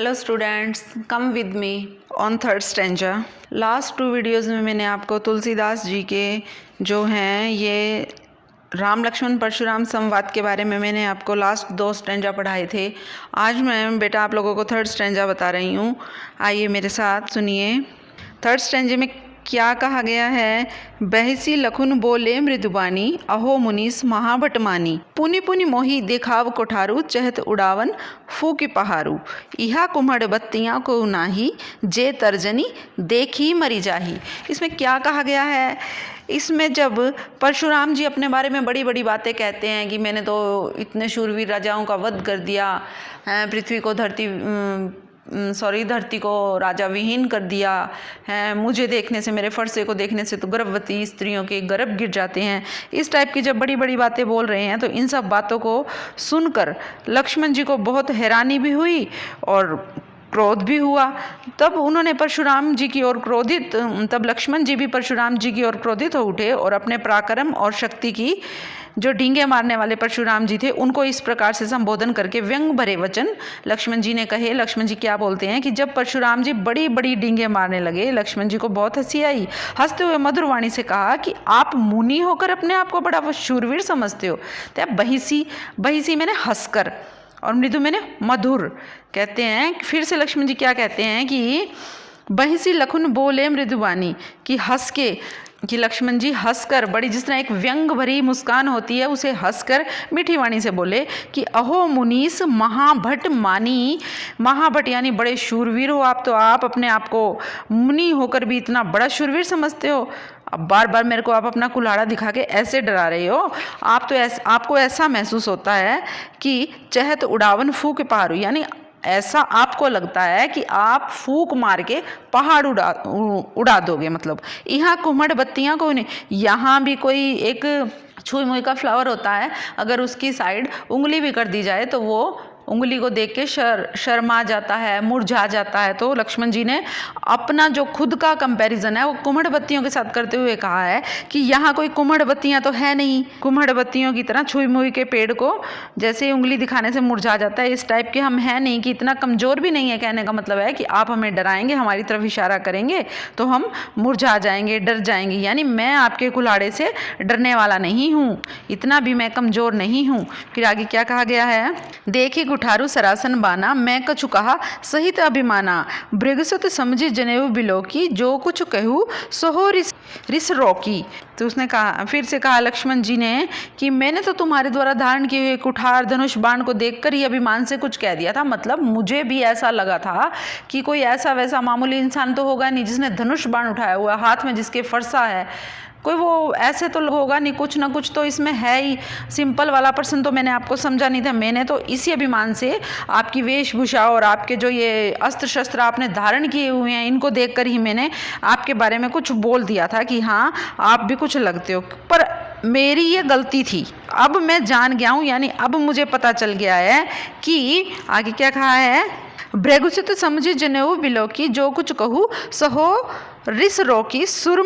Hello students, come with me on third stanza. Last 2 videos में मैंने आपको तुलसीदास जी के जो हैं ये राम लक्ष्मण परशुराम संवाद के बारे में मैंने आपको लास्ट 2 स्टैंजा पढ़ाए थे। आज मैं बेटा आप लोगों को थर्ड स्टैंजा बता रही हूँ। आइए मेरे साथ सुनिए। थर्ड स्टैंजे में क्या कहा गया है? बहसी लखुन बोले मृदुबानी, अहो मुनीस महाभट मानी। पुनि पुनि मोही देखाव कोठारू, चहत उड़ावन फूकी पहारू। इहा कुम्हड़ बत्तियाँ को नाही, जे तर्जनी देखी मरी जाही। इसमें क्या कहा गया है? इसमें जब परशुराम जी अपने बारे में बड़ी बड़ी बातें कहते हैं कि मैंने तो इतने शूरवीर राजाओं का वध कर दिया, पृथ्वी को धरती को राजा विहीन कर दिया है, मुझे देखने से, मेरे फरसे को देखने से तो गर्भवती स्त्रियों के गर्भ गिर जाते हैं। इस टाइप की जब बड़ी बड़ी बातें बोल रहे हैं तो इन सब बातों को सुनकर लक्ष्मण जी को बहुत हैरानी भी हुई और क्रोध भी हुआ। तब उन्होंने परशुराम जी की ओर तब लक्ष्मण जी भी परशुराम जी की ओर क्रोधित हो उठे और अपने पराक्रम और शक्ति की, जो डींगे मारने वाले परशुराम जी थे, उनको इस प्रकार से संबोधन करके व्यंग भरे वचन लक्ष्मण जी ने कहे। लक्ष्मण जी क्या बोलते हैं कि जब परशुराम जी बड़ी बड़ी डींगे मारने लगे, लक्ष्मण जी को बहुत हंसी आई। हंसते हुए मधुर वाणी से कहा कि आप मुनि होकर अपने आप को बड़ा शूरवीर समझते हो। तो बहिसी मैंने हंसकर और मृदु मैंने मधुर कहते हैं। फिर से लक्ष्मण जी क्या कहते हैं कि बहिसी लखुन बोले मृदुबानी, कि हंस के, कि लक्ष्मण जी हंसकर, बड़ी जिस तरह एक व्यंग भरी मुस्कान होती है उसे हंसकर मीठी वाणी से बोले कि अहो मुनीस महाभट मानी। महाभट यानी बड़े शूरवीर हो आप, तो आप अपने आप को मुनि होकर भी इतना बड़ा शूरवीर समझते हो। अब बार बार मेरे को आप अपना कुल्हाड़ा दिखा के ऐसे डरा रहे हो। आपको ऐसा महसूस होता है कि चहत उड़ावन फूक पहाड़ू, यानी ऐसा आपको लगता है कि आप फूक मार के पहाड़ उड़ा दोगे। मतलब यहाँ कुम्हड़ बत्तियाँ को नहीं, यहाँ भी कोई एक छुई मुई का फ्लावर होता है, अगर उसकी साइड उंगली भी कर दी जाए तो वो उंगली को देख के शर्मा जाता है, मुरझा जाता है। तो लक्ष्मण जी ने अपना जो खुद का कंपैरिजन है वो कुम्हड़ बत्तियों के साथ करते हुए कहा है कि यहाँ कोई कुम्हड़ बत्तियाँ तो है नहीं, कुम्हड़ बत्तियों की तरह छुई मुई के पेड़ को जैसे उंगली दिखाने से मुरझा जाता है, इस टाइप के हम हैं नहीं, कि इतना कमज़ोर भी नहीं है। कहने का मतलब है कि आप हमें डराएंगे, हमारी तरफ इशारा करेंगे तो हम मुरझा जाएंगे, डर जाएंगे। यानी मैं आपके कुल्हाड़े से डरने वाला नहीं हूँ, इतना भी मैं कमज़ोर नहीं हूँ। फिर आगे क्या कहा गया है? देखी गुठारू सरासन बाना, मैं कछु कहा सहित अभिमाना। भृगुसुत समझी जनेऊ बिलोकी, जो कुछ कहूँ सोहो रिस रोकी। तो उसने कहा, फिर से कहा लक्ष्मण जी ने कि मैंने तो तुम्हारे द्वारा धारण किए हुए कुठार धनुष बाण को देखकर ही अभिमान से कुछ कह दिया था। मतलब मुझे भी ऐसा लगा था कि कोई ऐसा वैसा मामूली इंसान तो होगा नहीं जिसने धनुष बाण उठाया हुआ, हाथ में जिसके फरसा है, कोई वो ऐसे तो होगा नहीं, कुछ ना कुछ तो इसमें है ही। सिंपल वाला पर्सन तो मैंने आपको समझा नहीं था। मैंने तो इसी अभिमान से आपकी वेशभूषा और आपके जो ये अस्त्र शस्त्र आपने धारण किए हुए हैं, इनको देखकर ही मैंने आपके बारे में कुछ बोल दिया था कि हाँ आप भी कुछ लगते हो। पर मेरी ये गलती थी, अब मैं जान गया हूँ, यानी अब मुझे पता चल गया है कि आगे क्या कहा है? भृगुसुत समझी जनेऊ बिलोकी, जो कुछ कहूँ सहो रिस रोकी। सुर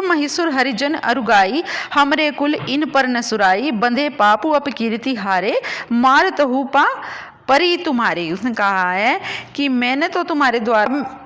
महिसुर हरिजन अरुगाई, हमरे कुल इन पर न सुराई। बंधे पापु अपकीर्ति हारे, मार तहु पा परी तुम्हारी। उसने कहा है कि मैंने तो तुम्हारे द्वारा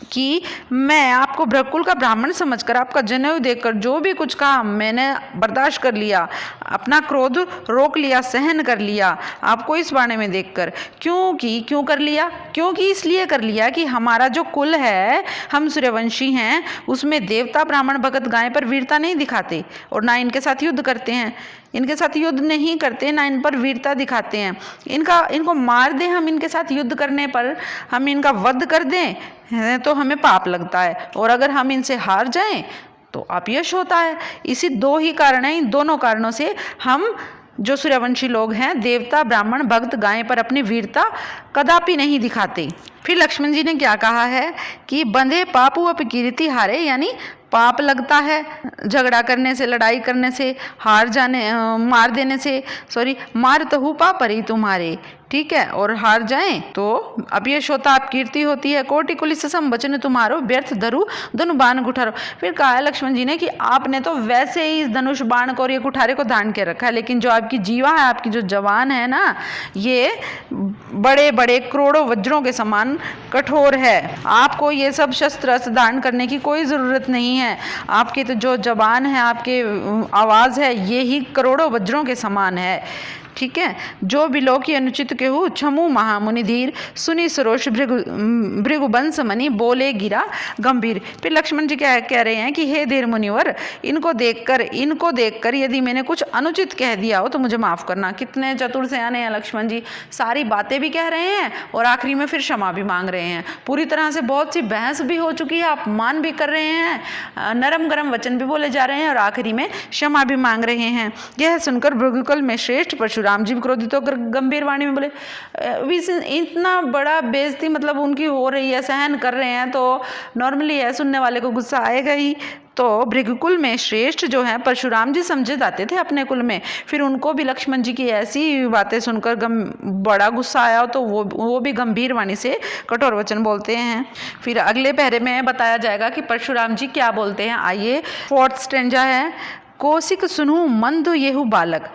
कि मैं आपको भृगुकुल का ब्राह्मण समझकर आपका जनेऊ देखकर जो भी कुछ कहा मैंने बर्दाश्त कर लिया, अपना क्रोध रोक लिया, सहन कर लिया आपको इस बारे में देखकर। क्यों कर लिया? क्योंकि इसलिए कर लिया कि हमारा जो कुल है, हम सूर्यवंशी हैं, उसमें देवता ब्राह्मण भगत गाय पर वीरता नहीं दिखाते और ना इनके साथ युद्ध करते हैं, इनके साथ युद्ध नहीं करते, ना इन पर वीरता दिखाते हैं। इनको मार दें हम, इनके साथ युद्ध करने पर हम इनका वध कर दें तो हमें पाप लगता है, और अगर हम इनसे हार जाएं तो अपयश होता है। इसी 2 ही कारण हैं। इन दोनों कारणों से हम जो सूर्यवंशी लोग हैं, देवता ब्राह्मण भक्त गाय पर अपनी वीरता कदापि नहीं दिखाते। फिर लक्ष्मण जी ने क्या कहा है कि बंधे पापु अपकीर्ति हारे, यानी पाप लगता है झगड़ा करने से, लड़ाई करने से, मार देने से। मार तहु पा परी तुम्हारे, ठीक है, और हार जाएं तो अपयश होता आप कीर्ति होती है। कोटि कुलिस सम वचन तुम्हारो, व्यर्थ धरु धनु बाण कुठारो। फिर कहा है लक्ष्मण जी ने कि आपने तो वैसे ही इस धनुष बाण को और ये कुठारे को धारण के रखा है, लेकिन जो आपकी जीवा है, आपकी जो जवान है ना, ये बड़े बड़े करोड़ों वज्रों के समान कठोर है। आपको ये सब शस्त्र अस्त्र धारण करने की कोई ज़रूरत नहीं है। आपकी तो जो जवान है, आपके आवाज़ है, ये ही करोड़ों वज्रों के समान है। ठीक है, जो बिलो की अनुचित केहू, छमु महामुनि धीर, सुनी सरोष भृगुवंश मणि, बोले गिरा गंभीर। फिर लक्ष्मण जी क्या कह रहे हैं कि हे धीर मुनिवर, इनको देखकर यदि मैंने कुछ अनुचित कह दिया हो तो मुझे माफ़ करना। कितने चतुर से आने हैं लक्ष्मण जी, सारी बातें भी कह रहे हैं और आखिरी में फिर क्षमा भी मांग रहे हैं। पूरी तरह से बहुत सी बहस भी हो चुकी है, अपमान भी कर रहे हैं, नरम गरम वचन भी बोले जा रहे हैं और आखिरी में क्षमा भी मांग रहे हैं। यह सुनकर भृगुकुल में श्रेष्ठ परशुराम जी क्रोधित होकर गंभीर वाणी में बोले, इतना बड़ा बेइज्जती मतलब उनकी हो रही है, सहन कर रहे हैं, तो नॉर्मली है सुनने वाले को गुस्सा आएगा ही। तो भृगुकुल में श्रेष्ठ जो है परशुराम जी समझे जाते थे अपने कुल में, फिर उनको भी लक्ष्मण जी की ऐसी बातें सुनकर बड़ा गुस्सा आया, तो वो भी गंभीर वाणी से कठोर वचन बोलते हैं। फिर अगले पहरे में बताया जाएगा कि परशुराम जी क्या बोलते हैं। आइए, 4th स्टैंजा है, कौशिक सुनु मंद येहु बालक।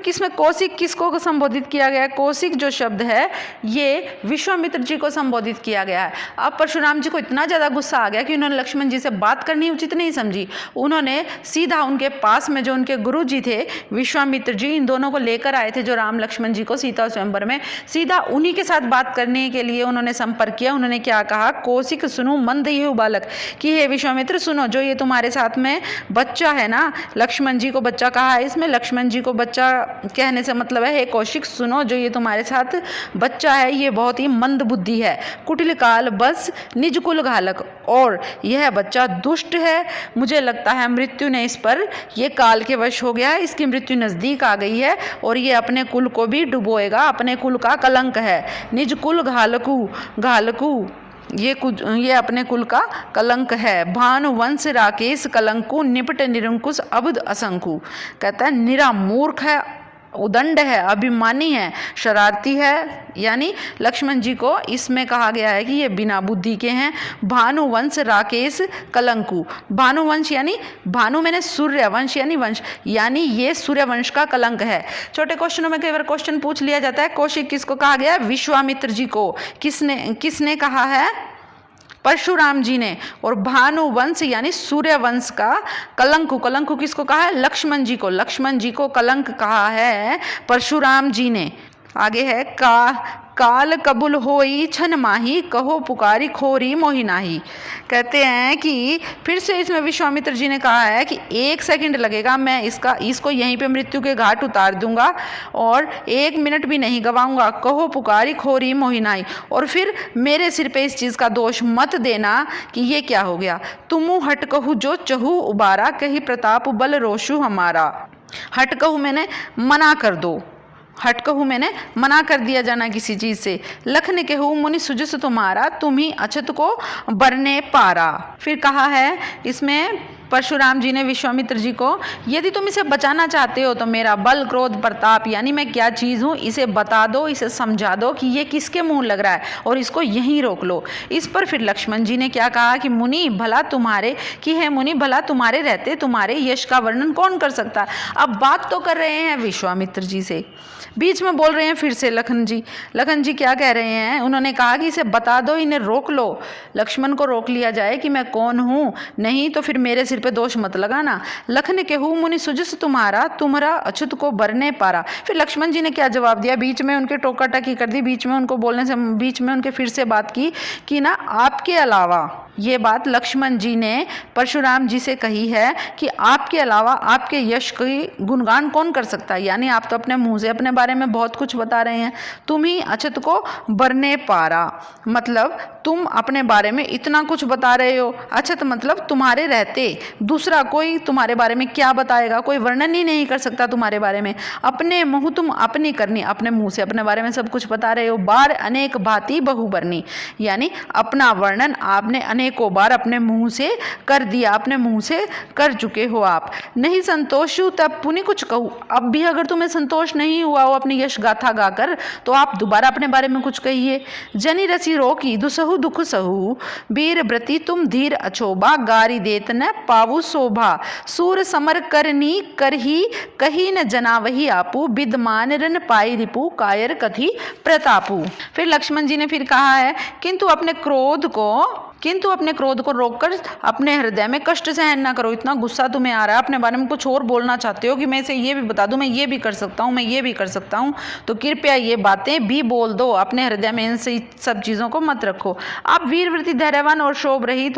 किसमें कौशिक किसको संबोधित किया गया है? कौशिक जो शब्द है ये विश्वामित्र जी को संबोधित किया गया है। अब परशुराम जी को इतना ज़्यादा गुस्सा आ गया कि उन्होंने लक्ष्मण जी से बात करनी उचित नहीं समझी। उन्होंने सीधा उनके पास में जो उनके गुरु जी थे विश्वामित्र जी, इन दोनों को लेकर आए थे जो राम लक्ष्मण जी को सीता स्वयंवर में, सीधा उन्हीं के साथ बात करने के लिए उन्होंने संपर्क किया। उन्होंने क्या कहा, कौशिक सुनो मंद येहु बालक, कि हे विश्वामित्र सुनो, जो ये तुम्हारे साथ में बच्चा है ना, लक्ष्मण जी को बच्चा कहा है, इसमें लक्ष्मण जी को बच्चा कहने से मतलब है, हे कौशिक सुनो, जो ये तुम्हारे साथ बच्चा है ये बहुत ही मंद बुद्धि है, कुटिल काल बस निज कुल घालक, और यह बच्चा दुष्ट है। मुझे लगता है मृत्यु ने इस पर ये काल के वश हो गया है, इसकी मृत्यु नज़दीक आ गई है और ये अपने कुल को भी डुबोएगा, अपने कुल का कलंक है। निज कुल घालकू ये अपने कुल का कलंक है। भानुवंश राकेश कलंकु, निपट निरंकुश अबुध असंकु। कहता है निरा मूर्ख है, उदंड है, अभिमानी है, शरारती है। यानी लक्ष्मण जी को इसमें कहा गया है कि ये बिना बुद्धि के हैं। भानुवंश राकेश कलंकु, भानुवंश यानी भानु मैंने सूर्यवंश यानी वंश, यानी ये सूर्यवंश का कलंक है। छोटे क्वेश्चनों में कई बार क्वेश्चन पूछ लिया जाता है, कौशिक किसको कहा गया? विश्वामित्र जी को। किसने कहा है? परशुराम जी ने। और भानुवंश यानी सूर्यवंश का कलंक किसको कहा है? लक्ष्मण जी को। लक्ष्मण जी को कलंक कहा है परशुराम जी ने। आगे है, काल कबुल होई छन माही, कहो पुकारी खोरी मोहि नाही। कहते हैं कि फिर से इसमें विश्वामित्र जी ने कहा है कि 1 सेकंड लगेगा, मैं इसको यहीं पे मृत्यु के घाट उतार दूंगा और 1 मिनट भी नहीं गवाऊंगा। कहो पुकारी खोरी मोहि नाही, और फिर मेरे सिर पे इस चीज़ का दोष मत देना कि ये क्या हो गया। तुमु हट कहू जो चहु उबारा, कही प्रताप बल रोशु हमारा। हट कहू मैंने मना कर दो, हट कहू मैंने मना कर दिया जाना किसी चीज़ से। लखन कहू मुनि सुजस तुम्हारा, तुम ही अछत को बरने पारा। फिर कहा है इसमें परशुराम जी ने विश्वामित्र जी को, यदि तुम इसे बचाना चाहते हो तो मेरा बल क्रोध प्रताप यानी मैं क्या चीज़ हूँ इसे बता दो, इसे समझा दो कि ये किसके मुंह लग रहा है और इसको यहीं रोक लो। इस पर फिर लक्ष्मण जी ने क्या कहा कि मुनि भला तुम्हारे मुनि भला तुम्हारे रहते तुम्हारे यश का वर्णन कौन कर सकता है। अब बात तो कर रहे हैं विश्वामित्र जी से, बीच में बोल रहे हैं फिर से लखन जी क्या कह रहे हैं? उन्होंने कहा कि इसे बता दो, इन्हें रोक लो, लक्ष्मण को रोक लिया जाए कि मैं कौन हूँ, नहीं तो फिर मेरे सिर पे दोष मत लगाना। लखन केहू मुनि सुजस तुम्हारा अछूत को बरने पारा। फिर लक्ष्मण जी ने क्या जवाब दिया? बीच में उनके टोका टकी कर दी, बीच में उनको बोलने से, बीच में उनके फिर से बात की कि ना आपके अलावा, ये बात लक्ष्मण जी ने परशुराम जी से कही है कि आपके अलावा आपके यश की गुणगान कौन कर सकता है। यानी आप तो अपने मुंह से अपने बारे में बहुत कुछ बता रहे हैं। तुम ही अछत को बरने पारा, मतलब तुम अपने बारे में इतना कुछ बता रहे हो। अछत मतलब तुम्हारे रहते, दूसरा कोई तुम्हारे बारे में क्या बताएगा, कोई वर्णन ही नहीं कर सकता तुम्हारे बारे में। अपने मुँह तुम अपनी करनी, अपने मुँह से अपने बारे में सब कुछ बता रहे हो। बार अनेक भांति बहुबरनी, यानी अपना वर्णन आपने अनेकों बार अपने मुँह से कर दिया, अपने मुँह से कर चुके हो आप। नहीं संतोष हूँ तब पुनि कुछ कहूँ, अब भी अगर तुम्हें संतोष नहीं हुआ हो अपनी यश गाथा गाकर तो आप दोबारा अपने बारे में कुछ कहिए। जनि रसी रोकी दुसहु दुख सहु, वीर व्रति तुम धीर अछोभा, गारी देत न पावु शोभा, सूर समर करनी करही कही न जना वही आपू, विद्यमान रन पाई रिपु, कायर कथी प्रतापू। फिर लक्ष्मण जी ने फिर कहा है किंतु अपने क्रोध को रोककर अपने हृदय में कष्ट सहन ना करो। इतना गुस्सा तुम्हें आ रहा है, अपने बारे में कुछ और बोलना चाहते हो कि मैं इसे ये भी बता दूं, मैं ये भी कर सकता हूँ, मैं ये भी कर सकता हूँ, तो कृपया ये बातें भी बोल दो, अपने हृदय में इन सब चीज़ों को मत रखो। आप वीरवृत्ति धैर्यवान और शोभ रहित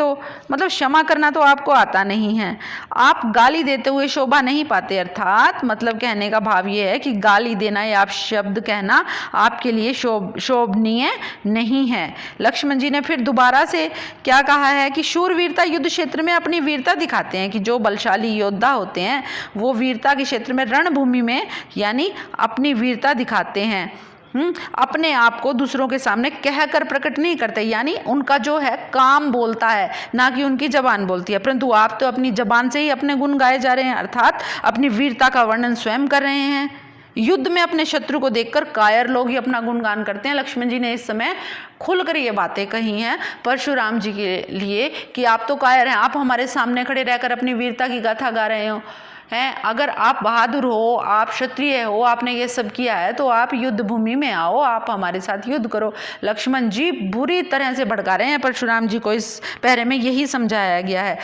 हो मतलब क्षमा करना तो आपको आता नहीं है। आप गाली देते हुए शोभा नहीं पाते, अर्थात मतलब कहने का भाव ये है कि गाली देना या आप शब्द कहना आपके लिए शोभनीय नहीं है। लक्ष्मण जी ने फिर दोबारा से क्या कहा है कि शूरवीरता युद्ध क्षेत्र में अपनी वीरता दिखाते हैं, कि जो बलशाली योद्धा होते हैं वो वीरता के क्षेत्र में रणभूमि में यानी अपनी वीरता दिखाते हैं। अपने आप को दूसरों के सामने कहकर प्रकट नहीं करते, यानी उनका जो है काम बोलता है ना कि उनकी जबान बोलती है। परंतु आप तो अपनी जबान से ही अपने गुण गाए जा रहे हैं, अर्थात अपनी वीरता का वर्णन स्वयं कर रहे हैं। युद्ध में अपने शत्रु को देखकर कायर लोग ही अपना गुणगान करते हैं। लक्ष्मण जी ने इस समय खुलकर ये बातें कही हैं परशुराम जी के लिए कि आप तो कायर हैं, आप हमारे सामने खड़े रहकर अपनी वीरता की गाथा गा रहे हो हैं। अगर आप बहादुर हो, आप क्षत्रिय हो, आपने ये सब किया है तो आप युद्ध भूमि में आओ, आप हमारे साथ युद्ध करो। लक्ष्मण जी बुरी तरह से भड़का रहे हैं परशुराम जी को, इस पहरे में यही समझाया गया है।